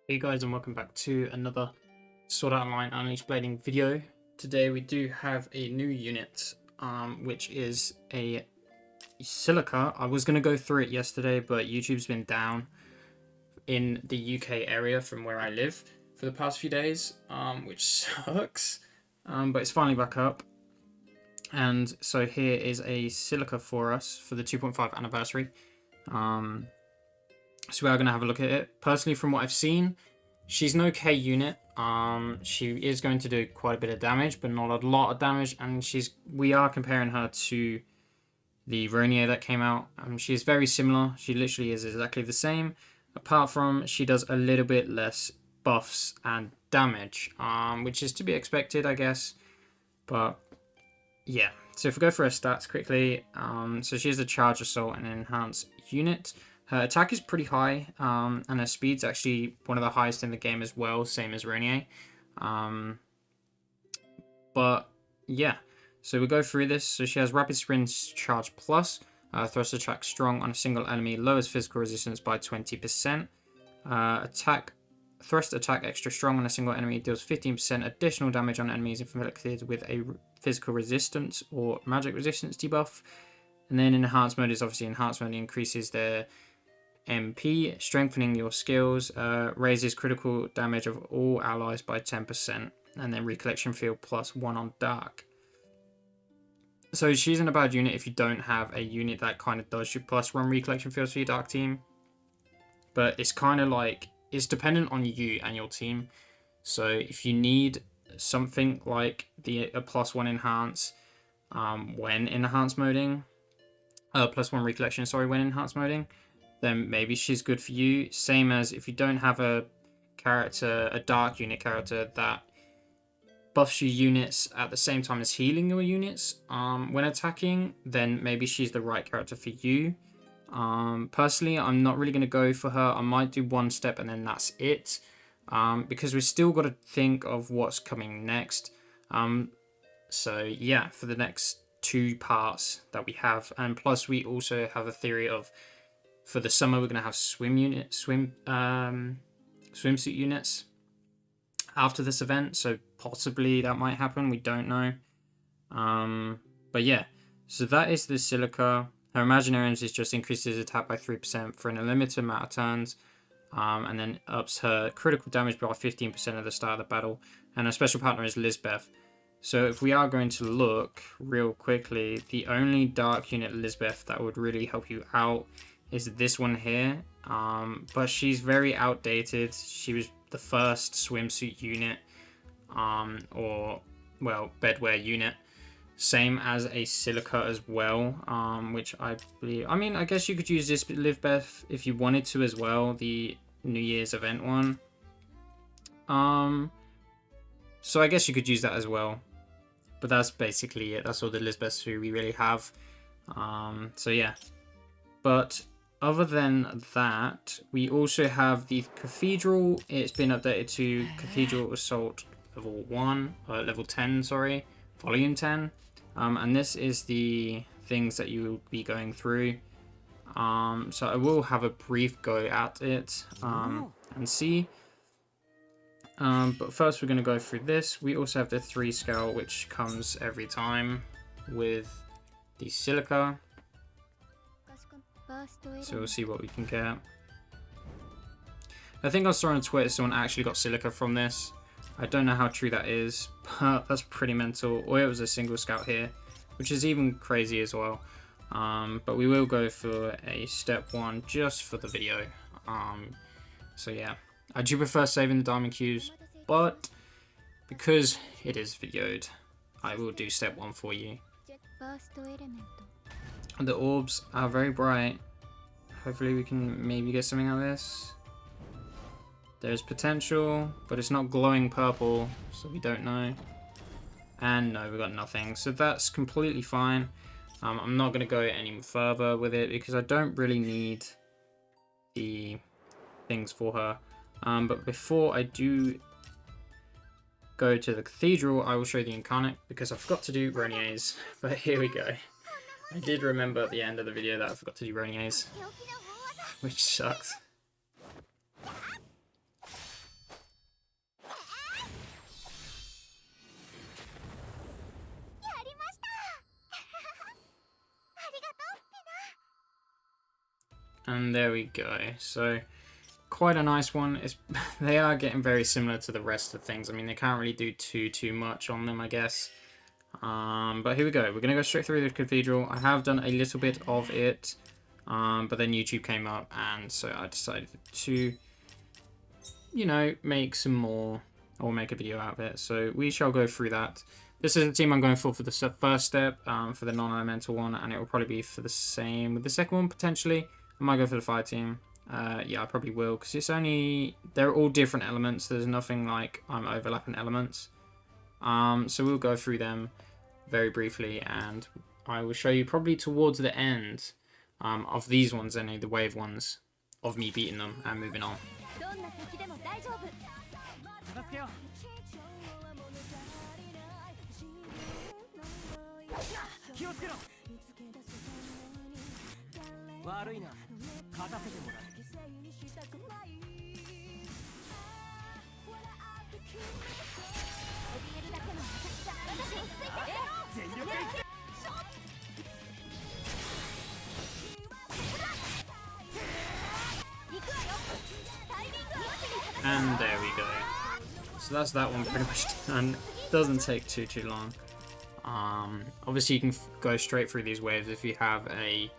Hey guys, and welcome back to another Sword Art Online Unleashed Blading video. Today we do have a new unit, which is a Silica. I was going to go through it yesterday, but YouTube's been down in the UK area from where I live for the past few days, which sucks, but it's finally back up. And so here is a Silica for us for the 2.5 anniversary. So we are going to have a look at it. Personally, from what I've seen, she's an okay unit. She is going to do quite a bit of damage, but not a lot of damage. And we are comparing her to the Ronier that came out. She's very similar. She literally is exactly the same, apart from she does a little bit less buffs and damage, which is to be expected, I guess. But yeah, so if we go for her stats quickly, so she has a charge assault and an enhanced unit. Her attack is pretty high, and her speed's actually one of the highest in the game as well, same as Ronier. But yeah, so we'll go through this. So she has Rapid Sprint Charge Plus, Thrust Attack Strong on a single enemy, lowers physical resistance by 20%. Thrust Attack Extra Strong on a single enemy, deals 15% additional damage on enemies inflicted with a physical resistance or magic resistance debuff. And then Enhanced Mode is obviously Enhanced Mode increases their MP, strengthening your skills, raises critical damage of all allies by 10%, and then Recollection Field +1 on Dark. So she's in a bad unit if you don't have a unit that kind of does your +1 Recollection Fields for your Dark team. But it's kind of like, it's dependent on you and your team. So if you need something like a +1 enhance when enhanced moding, +1 recollection, sorry, when enhanced moding, then maybe she's good for you. Same as if you don't have a dark unit character that buffs your units at the same time as healing your units when attacking, then maybe she's the right character for you. Personally, I'm not really going to go for her. I might do one step and then that's it, because we've still got to think of what's coming next. So yeah, for the next 2 parts that we have, and plus we also have a theory of, for the summer, we're going to have swimsuit units after this event, so possibly that might happen, we don't know. But yeah, so that is the Silica. Her Imaginary Energy just increases attack by 3% for an unlimited amount of turns, and then ups her critical damage by 15% at the start of the battle, and her special partner is Lisbeth. So if we are going to look real quickly, the only dark unit Lisbeth that would really help you out is this one here, but she's very outdated. She was the first swimsuit unit, or well, bedwear unit, same as a Silica as well, which I believe, I mean, I guess you could use this Lisbeth if you wanted to as well, the New Year's event one. So I guess you could use that as well, but that's basically it. That's all the Lisbeths who we really have. So yeah, but other than that, we also have the Cathedral. It's been updated to Cathedral Assault level 10, sorry, volume 10. And this is the things that you will be going through. So I will have a brief go at it and see. But first we're going to go through this. We also have the 3 scale, which comes every time with the Silica. So we'll see what we can get. I think I saw on Twitter someone actually got Silica from this. I don't know how true that is, but that's pretty mental. Or it was a single scout here, which is even crazy as well. But we will go for a step 1 just for the video. So yeah, I do prefer saving the diamond cubes, but because it is videoed, I will do step 1 for you. The orbs are very bright. Hopefully we can maybe get something out of this. There's potential, but it's not glowing purple, so we don't know. And no, we got nothing. So that's completely fine. I'm not going to go any further with it because I don't really need the things for her. But before I do go to the Cathedral, I will show you the Incarnate because I forgot to do Ronier's. But here we go. I did remember at the end of the video that I forgot to do Ronier's, which sucks. And there we go. So quite a nice one. They are getting very similar to the rest of things. I mean, they can't really do too much on them, I guess. But here we go. We're going to go straight through the Cathedral. I have done a little bit of it, but then YouTube came up, and so I decided to, you know, make some more, or make a video out of it. So we shall go through that. This is the team I'm going for the first step, for the non-elemental one, and it will probably be for the same with the second one, potentially. I might go for the fire team. Yeah, I probably will, because it's only, they're all different elements. There's nothing like overlapping elements. So we'll go through them very briefly, and I will show you probably towards the end of these ones, anyway, the wave ones, of me beating them and moving on. And there we go. So that's that one pretty much done. Doesn't take too long. Obviously you can go straight through these waves if you have a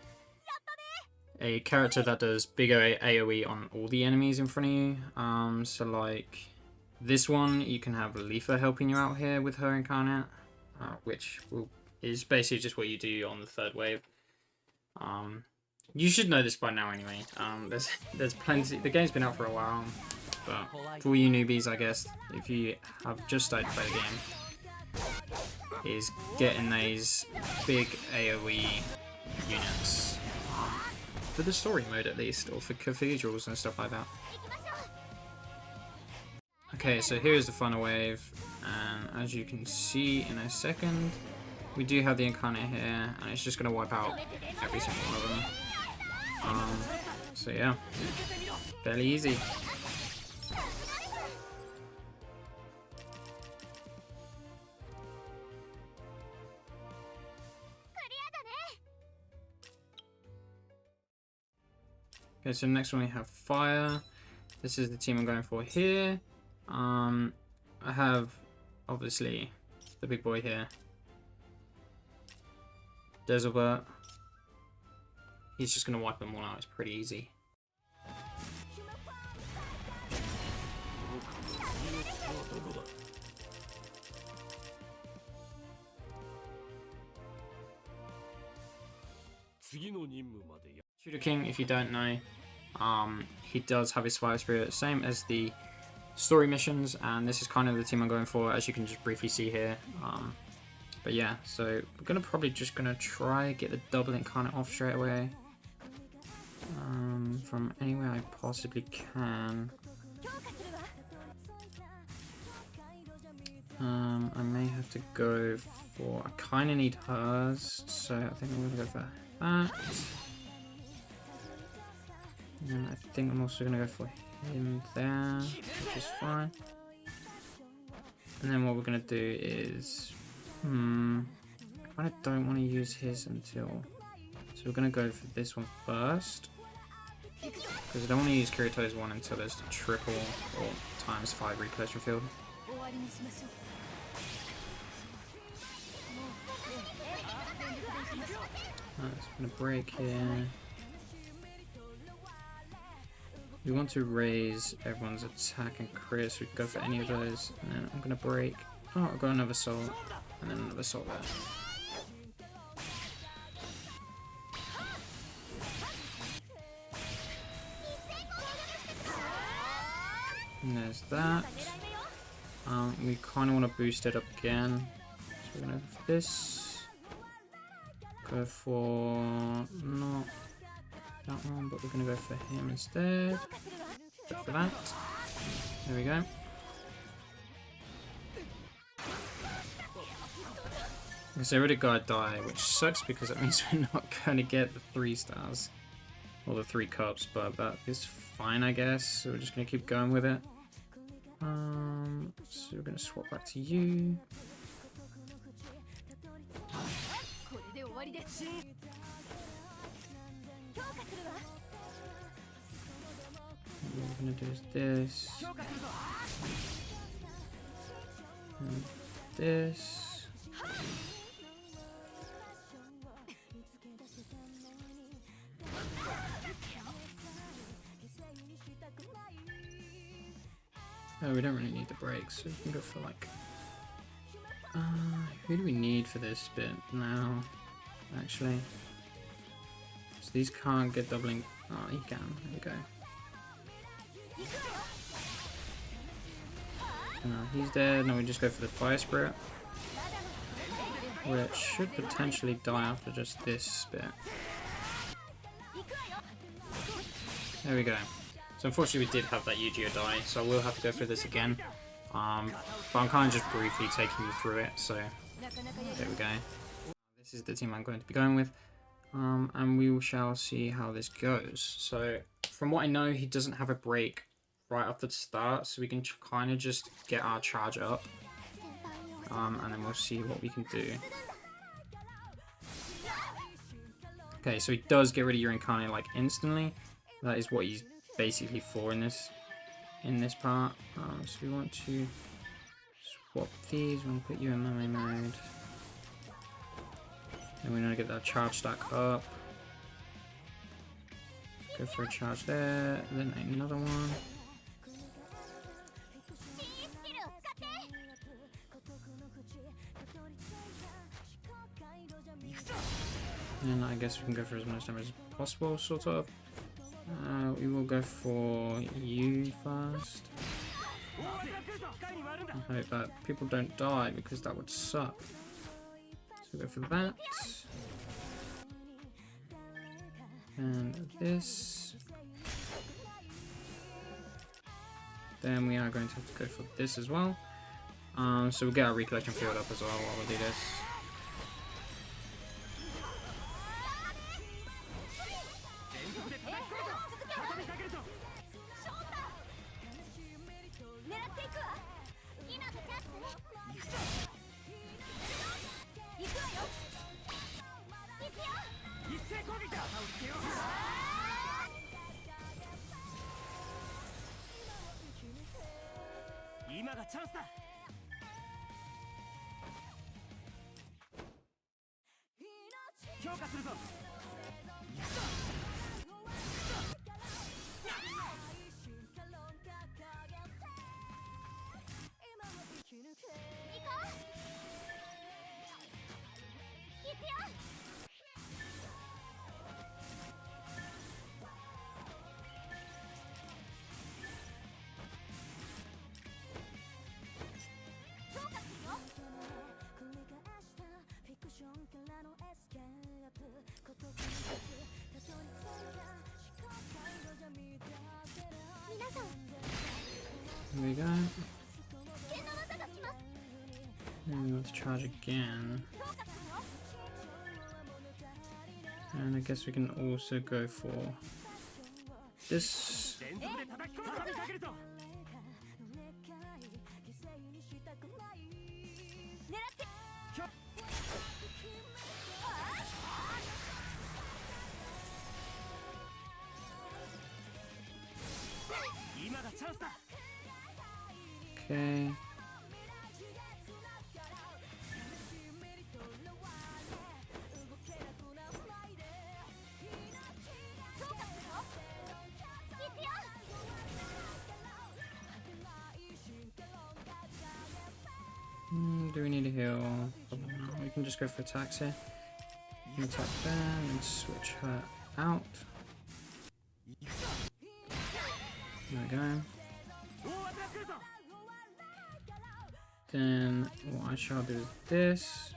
character that does bigger AoE on all the enemies in front of you. So like this one, you can have Leafa helping you out here with her incarnate, which is basically just what you do on the third wave. You should know this by now anyway. There's plenty. The game's been out for a while, but for all you newbies, I guess, if you have just started to play the game, is getting these big AoE units for the story mode at least, or for cathedrals and stuff like that. Okay, so here's the final wave, and as you can see in a second, we do have the incarnate here, and it's just going to wipe out every single one of them. So yeah, fairly easy. Okay, so next one we have fire. This is the team I'm going for here. I have obviously the big boy here, Desilbert. He's just going to wipe them all out. It's pretty easy. Shooter King, if you don't know, he does have his fire spirit, same as the story missions, and this is kind of the team I'm going for, as you can just briefly see here. But yeah, so we're probably just gonna try get the double incarnate off straight away, from anywhere I possibly can. I may have to go for, I kind of need hers, so I think I'm gonna go for that. And I think I'm also gonna go for him there, which is fine. And then what we're gonna do is, I kind of don't want to use his until, so we're gonna go for this one first, because I don't want to use Kirito's one until there's the triple or ×5 replenishment field. It's gonna break here. We want to raise everyone's attack and crit, so we can go for any of those. And then I'm gonna break. Oh, I've got another soul, and then another soul there. And there's that. We kind of want to boost it up again. So we're gonna go for this. Go for not that one, but we're gonna go for him instead. Go for that. There we go. So I already got a die, which sucks because that means we're not gonna get the 3 stars or the 3 cups, but that is fine, I guess. So we're just gonna keep going with it. So we're gonna swap back to you. what we're gonna do is this. And this. Oh, we don't really need the brakes, so we can go for like... who do we need for this bit now, actually? So these can't get doubling... Oh, he can. There we go. No, he's dead. No, we just go for the Fire Spirit. Which should potentially die after just this bit. There we go. So unfortunately we did have that Yu-Gi-Oh die, so I will have to go through this again. But I'm kind of just briefly taking you through it, so there we go. This is the team I'm going to be going with, and we shall see how this goes. So from what I know, he doesn't have a break right off the start, so we can kind of just get our charge up, and then we'll see what we can do. Okay, so he does get rid of your Incarnate like instantly. That is what he's basically for in this part. So we want to swap these. We want to put you in melee mode. And we want to get that charge stack up. Go for a charge there, then another one. And I guess we can go for as much damage as possible, sort of. We will go for you first. I hope that people don't die, because that would suck. So we'll go for that. And this. Then we are going to have to go for this as well. So we'll get our recollection field up as well while we do this. There we go. And let's charge again. And I guess we can also go for this. Okay. Do we need a heal? We can just go for attacks here. Attack there and switch her out. There we go. Then what I shall do is this,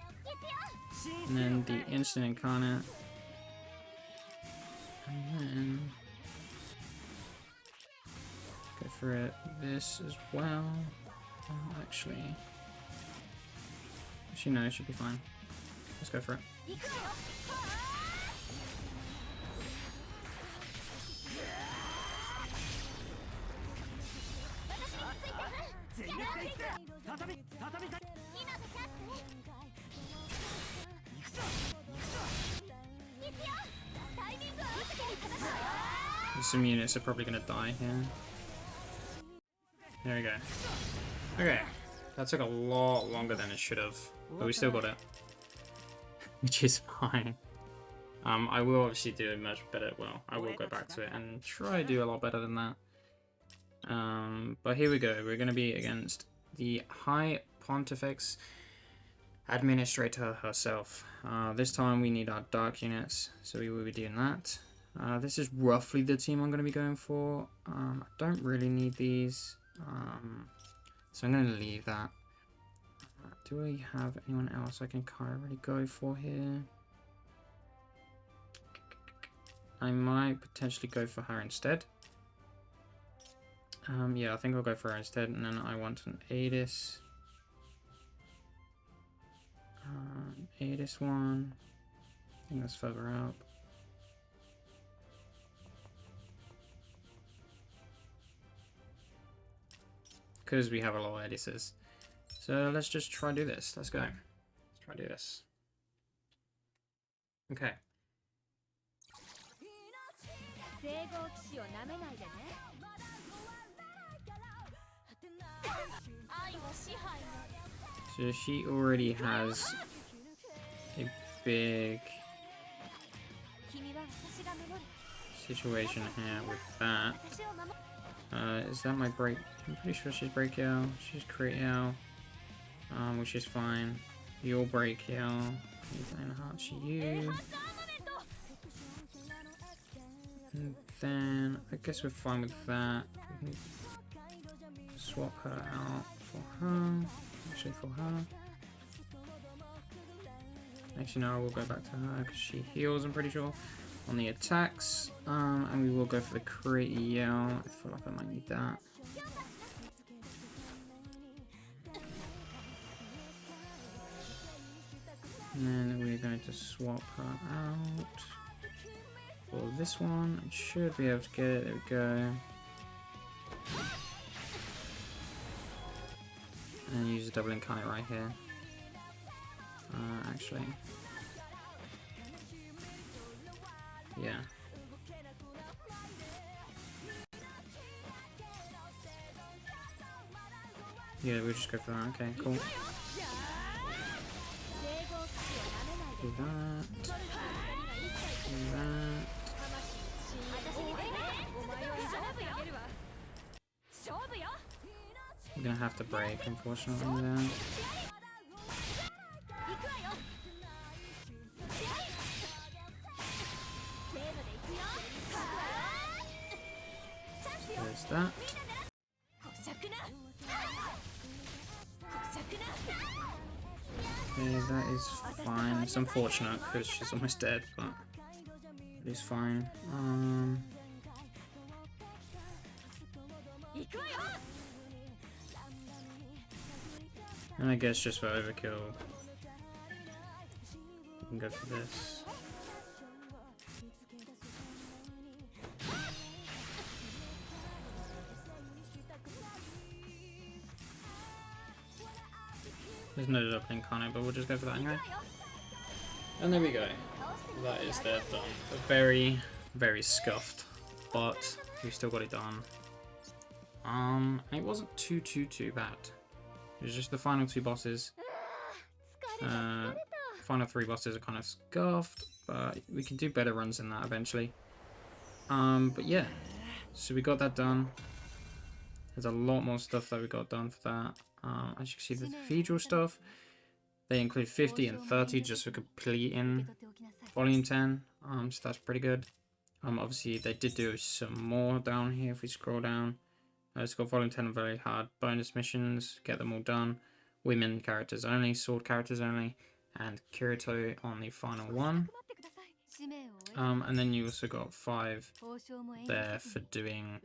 and then the instant incarnate, and then go for it. This as well. Actually, no, it should be fine. Let's go for it. Some units are probably going to die here. There we go. Okay. That took a lot longer than it should have. But we still got it. Which is fine. I will obviously do a much better. Well, I will go back to it and try to do a lot better than that. But here we go. We're going to be against the High Pontifex Administrator herself. This time we need our dark units, so we will be doing that. This is roughly the team I'm going to be going for. I don't really need these, so I'm going to leave that. Do we have anyone else I can kind of really go for here? I might potentially go for her instead. Yeah, I think I'll go for her instead, and then I want an Adis. Adis one. I think that's further up. Because we have a lot of Adises. So let's just try do this. Let's go. Let's try do this. Okay. So she already has a big situation here with that. Is that my break? I'm pretty sure she's break Yao. She's crit Yao. Which is fine. You'll break Yao. Enhance you. And then I guess we're fine with that. We can swap her out for her. Actually for her. Actually no, we'll go back to her because she heals, I'm pretty sure, on the attacks. And we will go for the crit Yell. I feel like I might need that. And then we're going to swap her out for this one. I should be able to get it. There we go. And use a double incarnate right here. Actually. Yeah. Yeah, we'll just go for that. Okay, cool. Do that. Do that. We're gonna have to break, unfortunately, there. There's that. Okay, that is fine. It's unfortunate because she's almost dead, but it is fine. And I guess just for overkill, we can go for this. There's no double incarnate, but we'll just go for that anyway. And there we go. That is there done. A very, very scuffed, but we still got it done. It wasn't too bad. It was just the final two bosses. Final three bosses are kind of scuffed, but we can do better runs than that eventually. But yeah, so we got that done. There's a lot more stuff that we got done for that. As you can see, the Cathedral stuff, they include 50 and 30 just for completing Volume 10. So that's pretty good. Obviously, they did do some more down here if we scroll down. It's got Volume 10 very hard bonus missions, get them all done. Women characters only, sword characters only, and Kirito on the final one. And then you also got 5 there for doing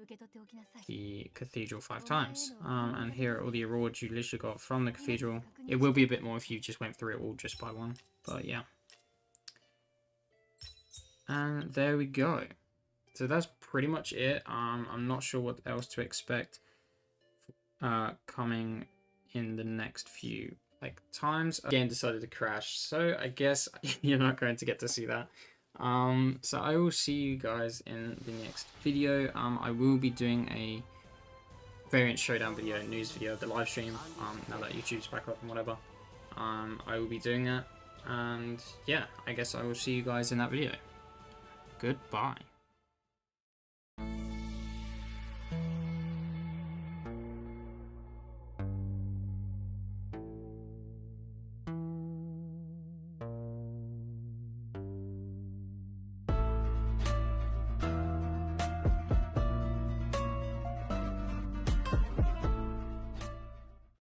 the Cathedral 5 times. And here are all the rewards you literally got from the Cathedral. It will be a bit more if you just went through it all just by one, but yeah. And there we go. So that's pretty much it. I'm not sure what else to expect coming in the next few times. The game decided to crash, so I guess you're not going to get to see that. So I will see you guys in the next video. I will be doing a variant showdown video, news video of the live stream, now that YouTube's back up and whatever. I will be doing that, and yeah, I guess I will see you guys in that video. Goodbye.